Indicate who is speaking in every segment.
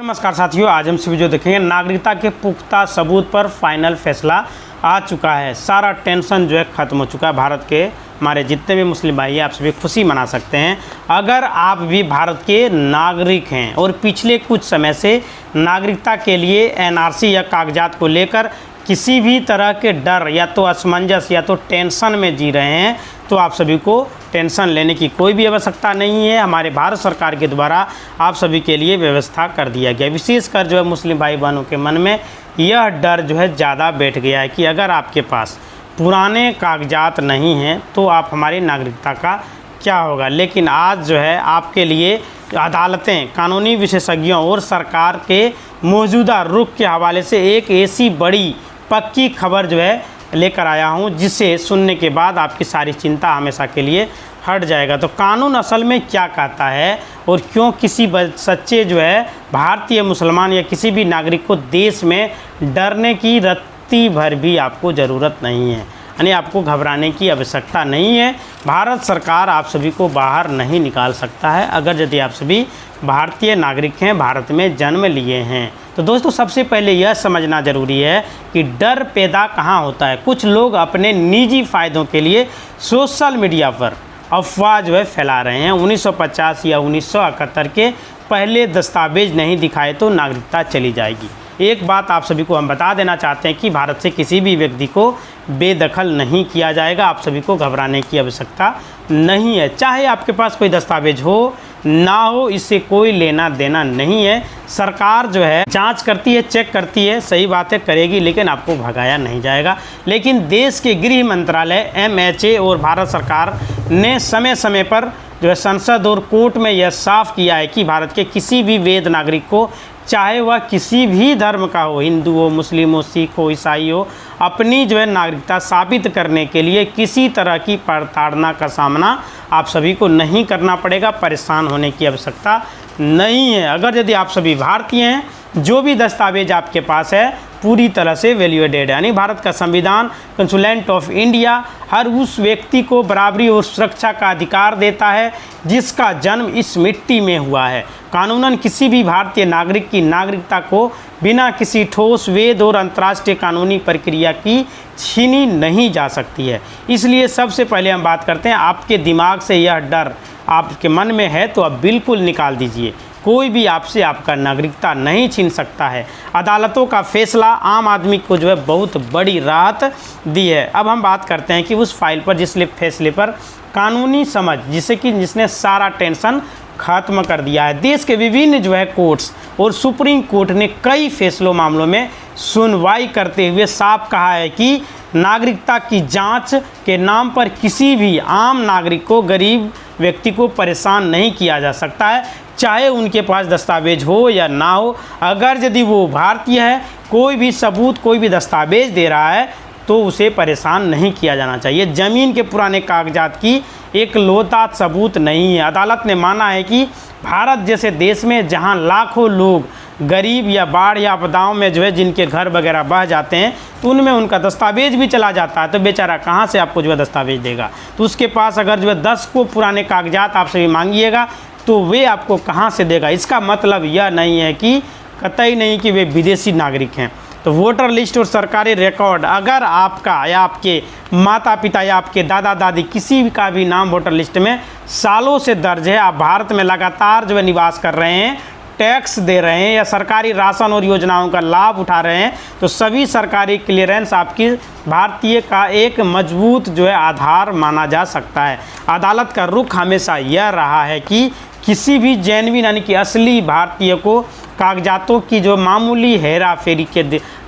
Speaker 1: नमस्कार साथियों, आज हम वीडियो देखेंगे नागरिकता के पुख्ता सबूत पर फाइनल फैसला आ चुका है। सारा टेंशन जो है ख़त्म हो चुका है। भारत के हमारे जितने भी मुस्लिम भाई हैं आप सभी खुशी मना सकते हैं। अगर आप भी भारत के नागरिक हैं और पिछले कुछ समय से नागरिकता के लिए एनआरसी या कागजात को लेकर किसी भी तरह के डर या तो असमंजस या तो टेंशन में जी रहे हैं, तो आप सभी को टेंशन लेने की कोई भी आवश्यकता नहीं है। हमारे भारत सरकार के द्वारा आप सभी के लिए व्यवस्था कर दिया गया। विशेषकर जो है मुस्लिम भाई बहनों के मन में यह डर जो है ज़्यादा बैठ गया है कि अगर आपके पास पुराने कागजात नहीं हैं तो आप हमारी नागरिकता का क्या होगा। लेकिन आज जो है आपके लिए अदालतें, कानूनी विशेषज्ञों और सरकार के मौजूदा रुख के हवाले से एक ऐसी बड़ी पक्की खबर जो है लेकर आया हूं, जिसे सुनने के बाद आपकी सारी चिंता हमेशा के लिए हट जाएगा। तो कानून असल में क्या कहता है और क्यों किसी सच्चे जो है भारतीय मुसलमान या किसी भी नागरिक को देश में डरने की रत्ती भर भी आपको ज़रूरत नहीं है, यानी आपको घबराने की आवश्यकता नहीं है। भारत सरकार आप सभी को बाहर नहीं निकाल सकता है अगर यदि आप सभी भारतीय नागरिक हैं, भारत में जन्म लिए हैं। तो दोस्तों, सबसे पहले यह समझना ज़रूरी है कि डर पैदा कहाँ होता है। कुछ लोग अपने निजी फ़ायदों के लिए सोशल मीडिया पर अफवाह जो है फैला रहे हैं। 1950 या 1971 के पहले दस्तावेज नहीं दिखाए तो नागरिकता चली जाएगी। एक बात आप सभी को हम बता देना चाहते हैं कि भारत से किसी भी व्यक्ति को बेदखल नहीं किया जाएगा। आप सभी को घबराने की आवश्यकता नहीं है। चाहे आपके पास कोई दस्तावेज हो ना हो, इससे कोई लेना देना नहीं है। सरकार जो है जांच करती है, चेक करती है, सही बातें करेगी, लेकिन आपको भगाया नहीं जाएगा। लेकिन देश के गृह मंत्रालय MHA और भारत सरकार ने समय समय पर जो है संसद और कोर्ट में यह साफ किया है कि भारत के किसी भी वैध नागरिक को, चाहे वह किसी भी धर्म का हो, हिंदू हो, मुस्लिम हो, सिख हो, ईसाई हो, अपनी जो है नागरिकता साबित करने के लिए किसी तरह की प्रताड़ना का सामना आप सभी को नहीं करना पड़ेगा। परेशान होने की आवश्यकता नहीं है। अगर यदि आप सभी भारतीय हैं, जो भी दस्तावेज आपके पास है पूरी तरह से वैलिडेटेड है, यानी भारत का संविधान कंसोलेंट ऑफ इंडिया हर उस व्यक्ति को बराबरी और सुरक्षा का अधिकार देता है जिसका जन्म इस मिट्टी में हुआ है। कानूनन किसी भी भारतीय नागरिक की नागरिकता को बिना किसी ठोस, वैध और अंतर्राष्ट्रीय कानूनी प्रक्रिया की छीनी नहीं जा सकती है। इसलिए सबसे पहले हम बात करते हैं, आपके दिमाग से यह डर आपके मन में है तो आप बिल्कुल निकाल दीजिए। कोई भी आपसे आपका नागरिकता नहीं छीन सकता है। अदालतों का फैसला आम आदमी को जो है बहुत बड़ी राहत दी है। अब हम बात करते हैं कि उस फाइल पर, जिस फैसले पर कानूनी समझ, जिसने सारा टेंशन ख़त्म कर दिया है। देश के विभिन्न जो है कोर्ट्स और सुप्रीम कोर्ट ने कई फैसलों मामलों में सुनवाई करते हुए साफ कहा है कि नागरिकता की जांच के नाम पर किसी भी आम नागरिक को, गरीब व्यक्ति को परेशान नहीं किया जा सकता है, चाहे उनके पास दस्तावेज हो या ना हो। अगर यदि वो भारतीय है, कोई भी सबूत, कोई भी दस्तावेज दे रहा है तो उसे परेशान नहीं किया जाना चाहिए। ज़मीन के पुराने कागजात की एक लौता सबूत नहीं है। अदालत ने माना है कि भारत जैसे देश में जहां लाखों लोग गरीब या बाढ़ या आपदाओं में जो है जिनके घर वगैरह बह जाते हैं, तो उनमें उनका दस्तावेज भी चला जाता है, तो बेचारा कहाँ से आपको जो है दस्तावेज देगा। तो उसके पास अगर जो है 10 को पुराने कागजात आपसे भी मांगिएगा तो वे आपको कहाँ से देगा। इसका मतलब यह नहीं है कि, कतई नहीं कि वे विदेशी नागरिक हैं। तो वोटर लिस्ट और सरकारी रिकॉर्ड, अगर आपका या आपके माता पिता या आपके दादा दादी किसी का भी नाम वोटर लिस्ट में सालों से दर्ज है, आप भारत में लगातार जो है निवास कर रहे हैं, टैक्स दे रहे हैं या सरकारी राशन और योजनाओं का लाभ उठा रहे हैं, तो सभी सरकारी क्लियरेंस आपकी भारतीय का एक मजबूत जो है आधार माना जा सकता है। अदालत का रुख हमेशा यह रहा है कि किसी भी जेन्युइन यानी कि असली भारतीय को कागजातों की जो मामूली हेरा फेरी के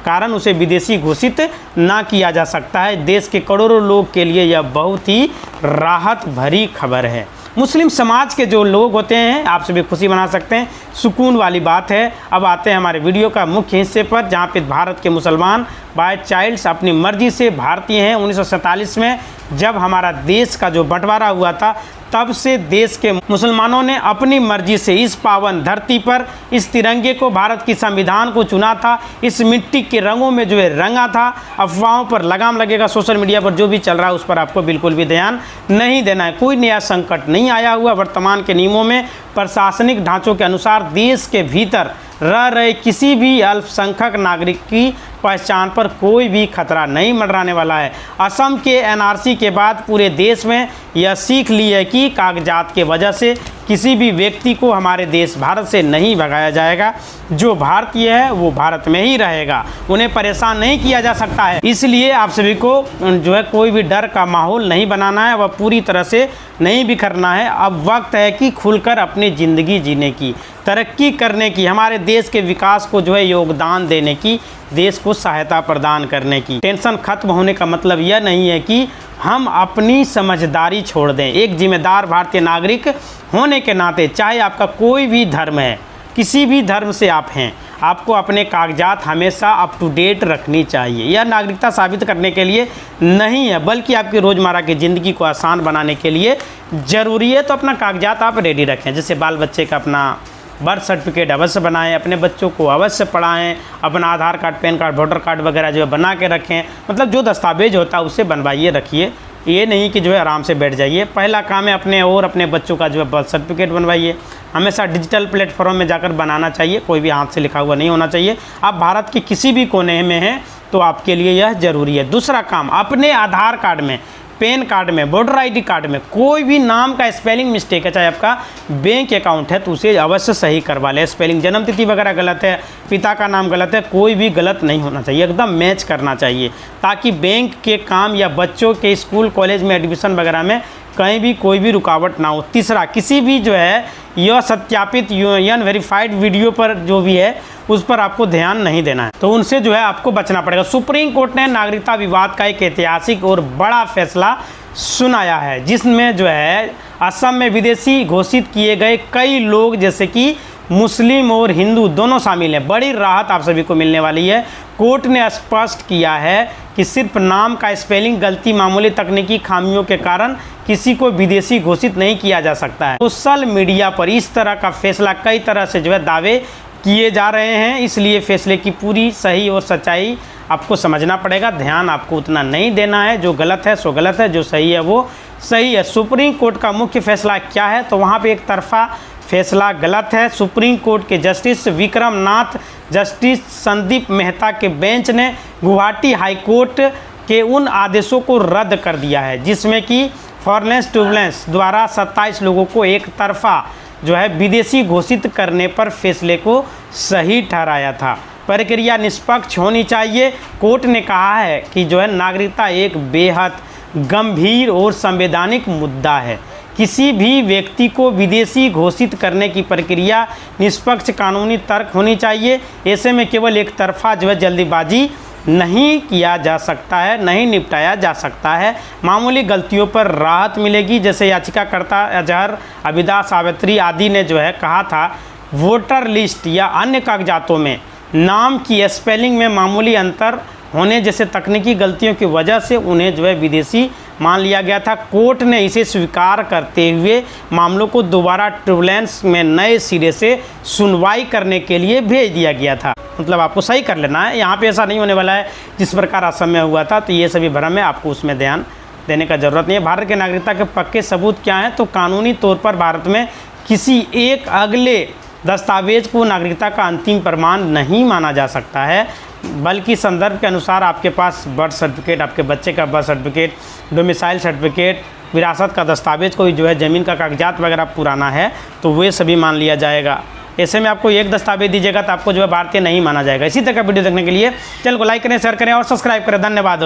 Speaker 1: कारण उसे विदेशी घोषित ना किया जा सकता है। देश के करोड़ों लोग के लिए यह बहुत ही राहत भरी खबर है। मुस्लिम समाज के जो लोग होते हैं आप सभी खुशी मना सकते हैं, सुकून वाली बात है। अब आते हैं हमारे वीडियो का मुख्य हिस्से पर, जहां पे भारत के मुसलमान बाय चाइल्ड्स अपनी मर्जी से भारतीय हैं। 1947 में जब हमारा देश का जो बंटवारा हुआ था, तब से देश के मुसलमानों ने अपनी मर्जी से इस पावन धरती पर इस तिरंगे को, भारत की संविधान को चुना था, इस मिट्टी के रंगों में जो है रंगा था। अफवाहों पर लगाम लगेगा। सोशल मीडिया पर जो भी चल रहा है उस पर आपको बिल्कुल भी ध्यान नहीं देना है। कोई नया संकट नहीं आया हुआ। वर्तमान के नियमों में प्रशासनिक ढांचों के अनुसार देश के भीतर रह रहे किसी भी अल्पसंख्यक नागरिक की पहचान पर कोई भी खतरा नहीं मंडराने वाला है। असम के एनआरसी के बाद पूरे देश में यह सीख ली है कि कागजात के वजह से किसी भी व्यक्ति को हमारे देश भारत से नहीं भगाया जाएगा। जो भारतीय है वो भारत में ही रहेगा, उन्हें परेशान नहीं किया जा सकता है। इसलिए आप सभी को जो है कोई भी डर का माहौल नहीं बनाना है, वह पूरी तरह से नहीं बिखरना है। अब वक्त है कि खुलकर अपनी ज़िंदगी जीने की, तरक्की करने की, हमारे देश के विकास को जो है योगदान देने की, देश को सहायता प्रदान करने की। टेंशन खत्म होने का मतलब यह नहीं है कि हम अपनी समझदारी छोड़ दें। एक जिम्मेदार भारतीय नागरिक होने के नाते, चाहे आपका कोई भी धर्म है, किसी भी धर्म से आप हैं, आपको अपने कागजात हमेशा अप टू डेट रखनी चाहिए। यह नागरिकता साबित करने के लिए नहीं है, बल्कि आपकी रोज़मर्रा की ज़िंदगी को आसान बनाने के लिए ज़रूरी है। तो अपना कागजात आप रेडी रखें। जैसे बाल बच्चे का अपना बर्थ सर्टिफिकेट अवश्य बनाएं, अपने बच्चों को अवश्य पढ़ाएं, अपना Aadhaar card, PAN card, voter card वगैरह जो है बना के रखें। मतलब जो दस्तावेज होता है उसे बनवाइए रखिए। ये नहीं कि जो है आराम से बैठ जाइए। पहला काम है अपने और अपने बच्चों का जो है बर्थ सर्टिफिकेट बनवाइए। हमेशा डिजिटल प्लेटफॉर्म में जाकर बनाना चाहिए, कोई भी हाथ से लिखा हुआ नहीं होना चाहिए। आप भारत के किसी भी कोने में हैं तो आपके लिए यह ज़रूरी है। दूसरा काम, अपने आधार कार्ड में, पैन कार्ड में, वोटर आईडी कार्ड में कोई भी नाम का स्पेलिंग मिस्टेक है, चाहे आपका बैंक अकाउंट है तो उसे अवश्य सही करवा लें। स्पेलिंग, जन्म तिथि वगैरह गलत है, पिता का नाम गलत है, कोई भी गलत नहीं होना चाहिए, एकदम मैच करना चाहिए, ताकि बैंक के काम या बच्चों के स्कूल कॉलेज में एडमिशन वगैरह में कहीं भी कोई भी रुकावट ना हो। तीसरा, किसी भी जो है यह सत्यापित यूएन वेरीफाइड वीडियो पर जो भी है उस पर आपको ध्यान नहीं देना है, तो उनसे जो है आपको बचना पड़ेगा। सुप्रीम कोर्ट ने नागरिकता विवाद का एक ऐतिहासिक और बड़ा फैसला सुनाया है, जिसमें जो है असम में विदेशी घोषित किए गए कई लोग जैसे कि मुस्लिम और हिंदू दोनों शामिल हैं। बड़ी राहत आप सभी को मिलने वाली है। कोर्ट ने स्पष्ट किया है कि सिर्फ नाम का स्पेलिंग गलती, मामूली तकनीकी खामियों के कारण किसी को विदेशी घोषित नहीं किया जा सकता है। सोशल मीडिया पर इस तरह का फैसला कई तरह से जो है दावे किए जा रहे हैं, इसलिए फैसले की पूरी सही और सच्चाई आपको समझना पड़ेगा। ध्यान आपको उतना नहीं देना है, जो गलत है सो गलत है, जो सही है वो सही है। सुप्रीम कोर्ट का मुख्य फैसला क्या है, तो वहाँ पे एक तरफा फैसला गलत है। सुप्रीम कोर्ट के जस्टिस विक्रम नाथ, जस्टिस संदीप मेहता के बेंच ने गुवाहाटी हाई कोर्ट के उन आदेशों को रद्द कर दिया है जिसमें कि फॉरेस्ट ट्रिब्यूनल द्वारा 27 लोगों को एक तरफा जो है विदेशी घोषित करने पर फैसले को सही ठहराया था। प्रक्रिया निष्पक्ष होनी चाहिए। कोर्ट ने कहा है कि जो है नागरिकता एक बेहद गंभीर और संवैधानिक मुद्दा है। किसी भी व्यक्ति को विदेशी घोषित करने की प्रक्रिया निष्पक्ष कानूनी तर्क होनी चाहिए। ऐसे में केवल एक तरफा जो है जल्दीबाजी नहीं किया जा सकता है, नहीं निपटाया जा सकता है। मामूली गलतियों पर राहत मिलेगी। जैसे याचिकाकर्ता अजहर, अबिदा, सावित्री आदि ने जो है कहा था, वोटर लिस्ट या अन्य कागजातों में नाम की स्पेलिंग में मामूली अंतर होने जैसे तकनीकी गलतियों की वजह से उन्हें जो है विदेशी मान लिया गया था। कोर्ट ने इसे स्वीकार करते हुए मामलों को दोबारा ट्रिब्यूनल्स में नए सिरे से सुनवाई करने के लिए भेज दिया गया था। मतलब आपको सही कर लेना है, यहाँ पे ऐसा नहीं होने वाला है जिस प्रकार असम में हुआ था। तो ये सभी भ्रम है, आपको उसमें ध्यान देने का ज़रूरत नहीं है। भारत के नागरिकता के पक्के सबूत क्या हैं, तो कानूनी तौर पर भारत में किसी एक अगले दस्तावेज को नागरिकता का अंतिम प्रमाण नहीं माना जा सकता है, बल्कि संदर्भ के अनुसार आपके पास बर्थ सर्टिफिकेट, आपके बच्चे का बर्थ सर्टिफिकेट, डोमिसाइल सर्टिफिकेट, विरासत का दस्तावेज, कोई जो है ज़मीन का कागजात वगैरह पुराना है तो वे सभी मान लिया जाएगा। ऐसे में आपको एक दस्तावेज दीजिएगा तो आपको जो है भारतीय नहीं माना जाएगा। इसी तरह का वीडियो देखने के लिए चैनल को लाइक करें, शेयर करें और सब्सक्राइब करें। धन्यवाद।